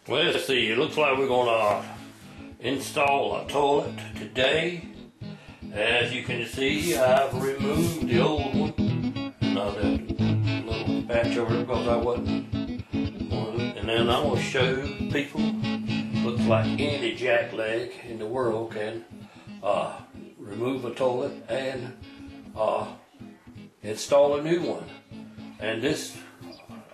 Let's see, it looks like we're gonna install a toilet today. As you can see, I've removed the old one. Not that little patch over there because I wasn't. And then I'm gonna show people, looks like any jackleg in the world can remove a toilet and install a new one. And this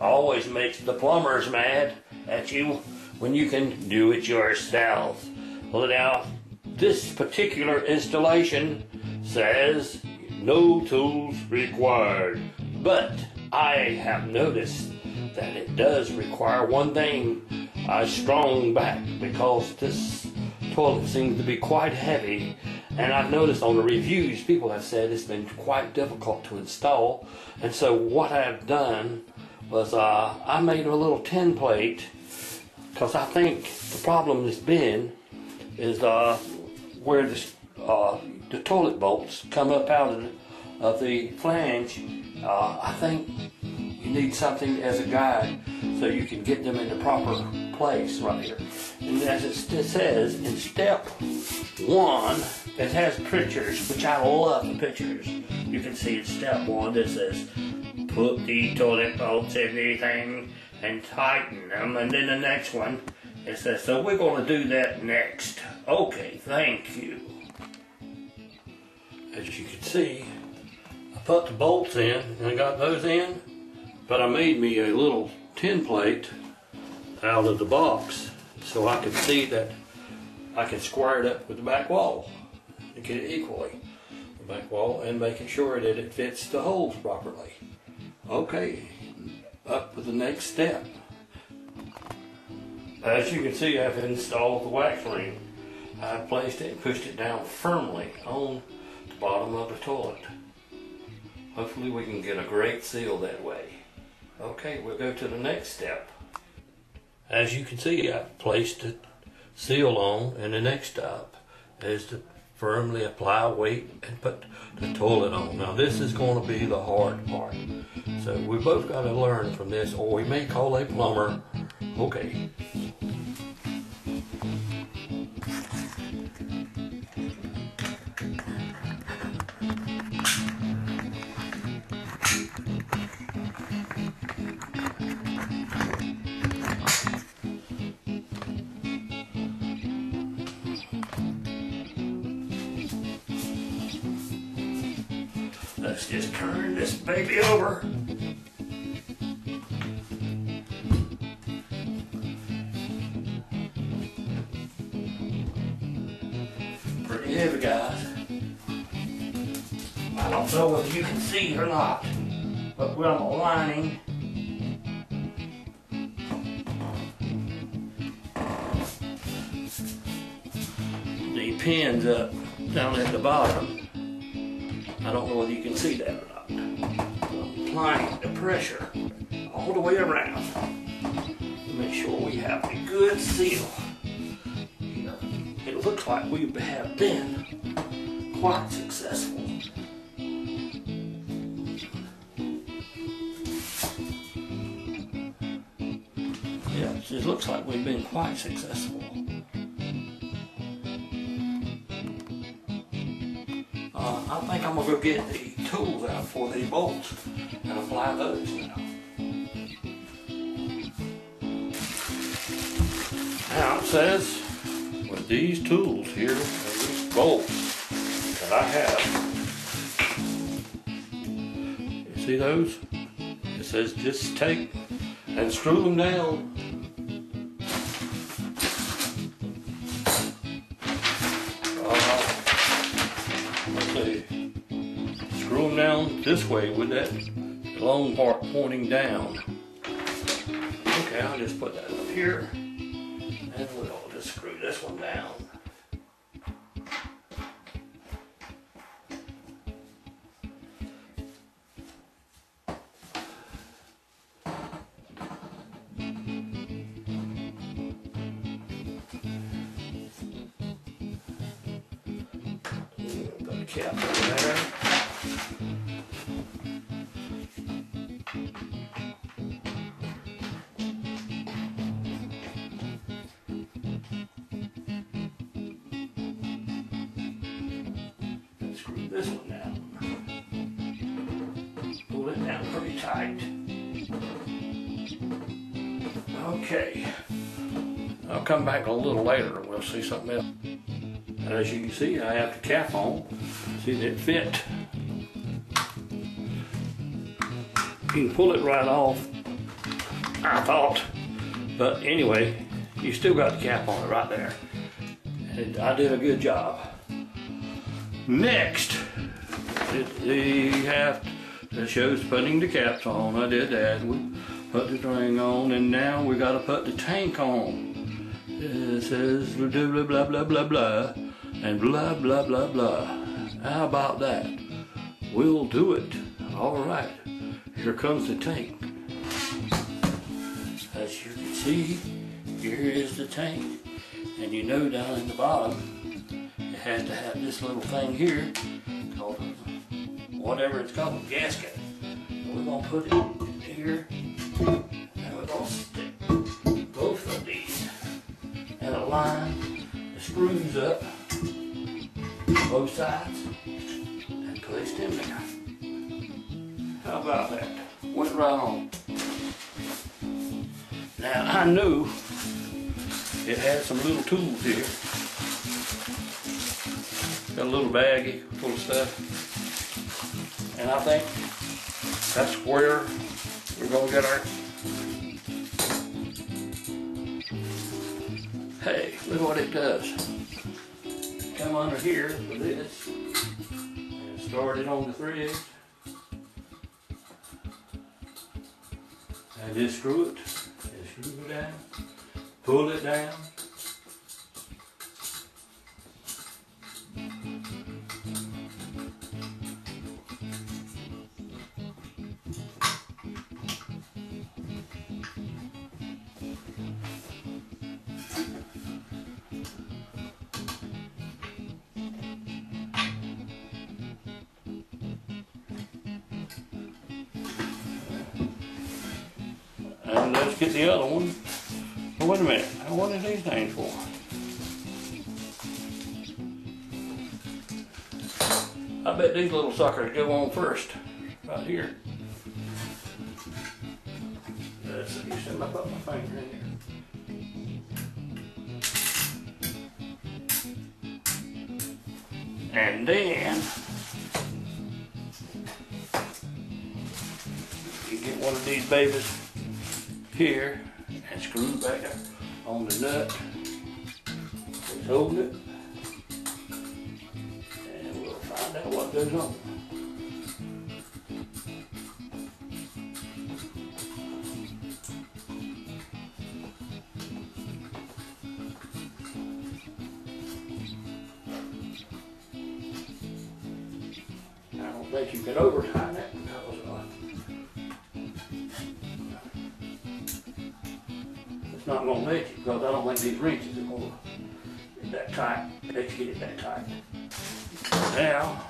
always makes the plumbers mad at you when you can do it yourself. Well, now, this particular installation says no tools required, but I have noticed that it does require one thing, a strong back, because this toilet seems to be quite heavy, and I've noticed on the reviews people have said it's been quite difficult to install. And so what I've done was I made a little tin plate, because I think the problem has been is where the toilet bolts come up out of the flange. I think you need something as a guide so you can get them in the proper place right here. And as it says in step 1, it has pictures, which I love the pictures. You can see in step 1 that says put the toilet bolts in the thing and tighten them, and then the next one it says, so we're going to do that next. Okay, thank you. As you can see, I put the bolts in and I got those in, but I made me a little tin plate out of the box so I could see that I can square it up with the back wall and get it equally, the back wall, and making sure that it fits the holes properly. Okay, up with the next step. As you can see, I've installed the wax ring. I've placed it and pushed it down firmly on the bottom of the toilet. Hopefully we can get a great seal that way. Okay, we'll go to the next step. As you can see, I've placed the seal on, and the next step is to firmly apply weight and put the toilet on. Now this is going to be the hard part. So we both got to learn from this, or we may call a plumber. Okay. Let's just turn this baby over. Pretty heavy, guys. I don't know whether you can see or not, but I'm aligning the pins up down at the bottom. I don't know whether you can see that or not. I'm applying the pressure all the way around to make sure we have a good seal. It looks like we have been quite successful. Yeah, it looks like we've been quite successful. I think I'm going to go get the tools out for the bolts and apply those now. Now it says, with these tools here, and these bolts that I have, you see those? It says just take and screw them down. Screw them down this way with that long part pointing down. Okay, I'll just put that up here and we'll just screw this one down. Put a cap over there. this one down. Pull it down pretty tight. Okay. I'll come back a little later and we'll see something else. As you can see, I have the cap on. See that it fit. You can pull it right off, I thought. But anyway, you still got the cap on it right there. And I did a good job. Next, it shows putting the caps on. I did that. We put the ring on, and now we got to put the tank on. It says blah blah blah blah blah blah and blah blah blah blah. How about that? We'll do it. All right. Here comes the tank. As you can see, here is the tank. And you know down in the bottom, it has to have this little thing here called whatever it's called, gasket. And we're going to put it here, and we're going to stick both of these and align the screws up both sides and place them there. How about that? Went right on. Now I knew it had some little tools here. Got a little baggie full of stuff. And I think that's where we're going to get our... Hey, look what it does. Come under here for this and start it on the thread. And just screw it. Just screw it down. Pull it down. And let's get the other one. Oh, wait a minute. What are these things for? I bet these little suckers go on first. Right here. Let's see. See if I put my finger in here. And then you get one of these babies here and screw it back there on the nut. Just hold it and we'll find out what goes on. I don't think you can over tighten it because it's not going to let you, because I don't think these wrenches are going to get that tight. Let's get it that tight. Now,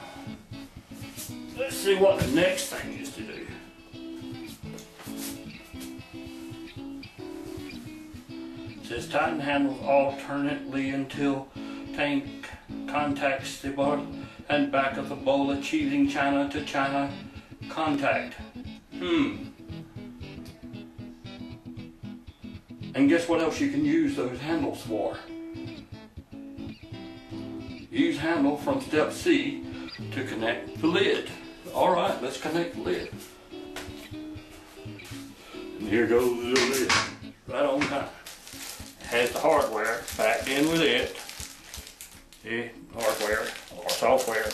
let's see what the next thing is to do. It says tighten handles alternately until tank contacts the bottom and back of the bowl, achieving china to china contact. And guess what else you can use those handles for? Use handle from step C to connect the lid. Alright, let's connect the lid. And here goes the lid. Right on time. It has the hardware packed in with it. The hardware or software.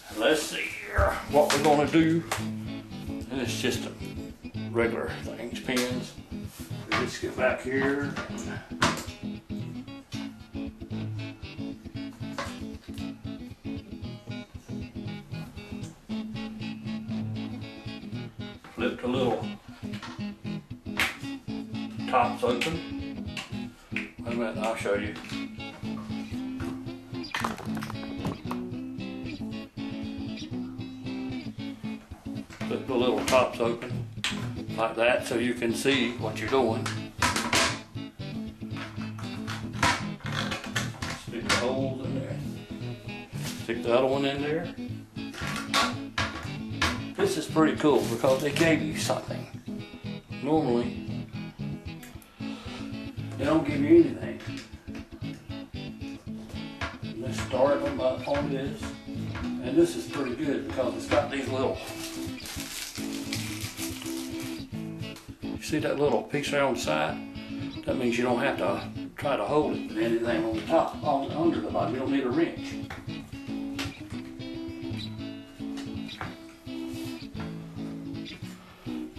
And let's see here what we're going to do. And it's just a regular things, pins. We just get back here. Flip the little tops open. Wait a minute, I'll show you. Flip the little tops open like that so you can see what you're doing. Stick the holes the other one in there. This is pretty cool because they gave you something. Normally, they don't give you anything. Let's start them up on this. And this is pretty good because it's got these little, you see that little piece there on the side? That means you don't have to try to hold it with anything on the top, under the bottom. You don't need a wrench.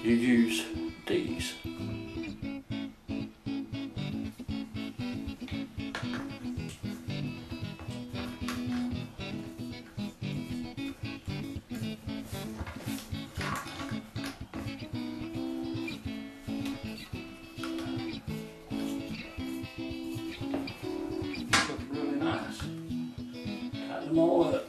You use these. Really nice. Tighten them all up.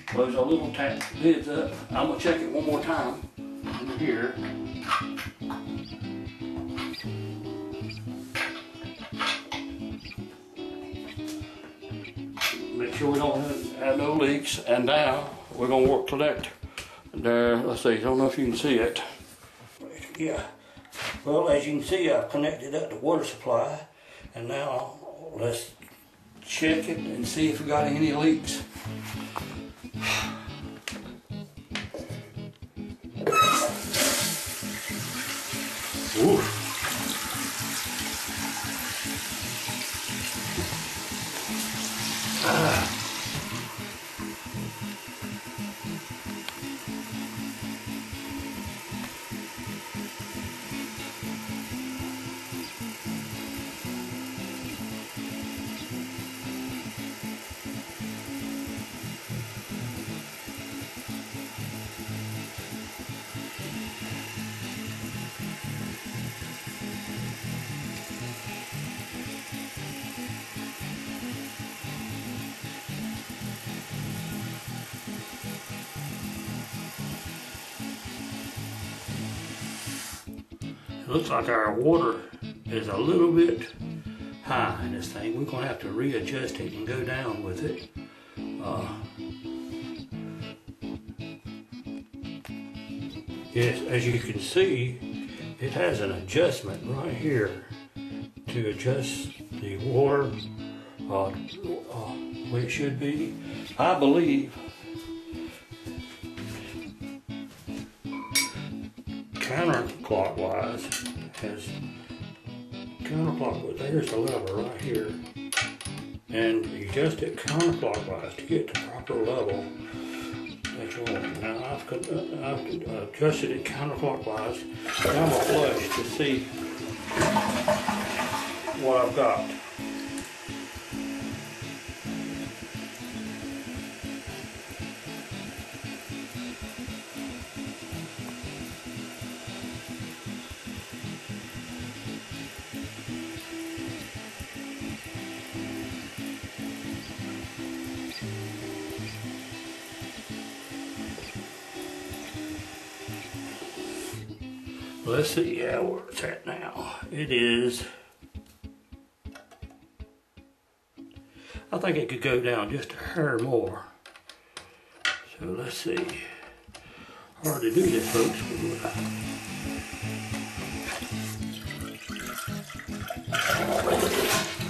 Close our little tap lids up. I'm going to check it one more time under here. Make sure we don't have no leaks. And now we're going to work collect there. Let's see, I don't know if you can see it. Yeah. Well, as you can see, I've connected up the water supply. And now let's check it and see if we got any leaks. Ooh. Looks like our water is a little bit high in this thing. We're going to have to readjust it and go down with it. Yes, as you can see, it has an adjustment right here to adjust the water where it should be. I believe counterclockwise has counterclockwise. There's the lever right here, and you adjust it counterclockwise to get the proper level that you want. Now I've adjusted it counterclockwise. Now I'm gonna flush to see what I've got. Let's see where it's at now. It is, I think it could go down just a hair more. So let's see. Hard to do this, folks.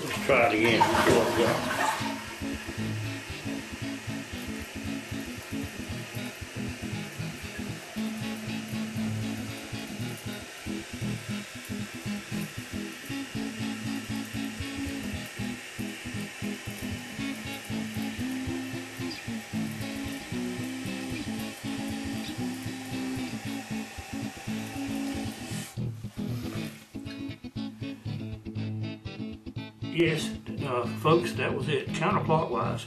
Let's try it again. See what we got. Yes, folks, that was it. Counterclockwise,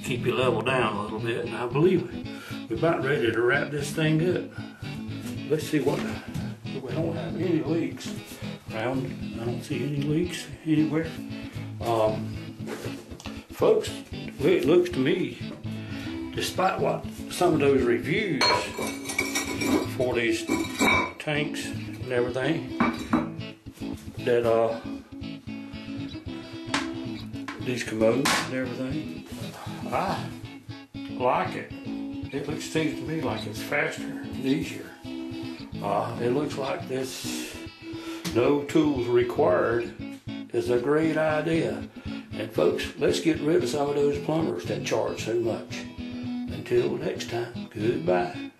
keep your level down a little bit, and I believe we're about ready to wrap this thing up. Let's see what, we don't have any leaks around. I don't see any leaks anywhere. Folks, the way it looks to me, despite what some of those reviews for these tanks and everything. That these commodes and everything. I like it. It seems to me like it's faster and easier. It looks like this no tools required is a great idea. And folks, let's get rid of some of those plumbers that charge so much. Until next time, goodbye.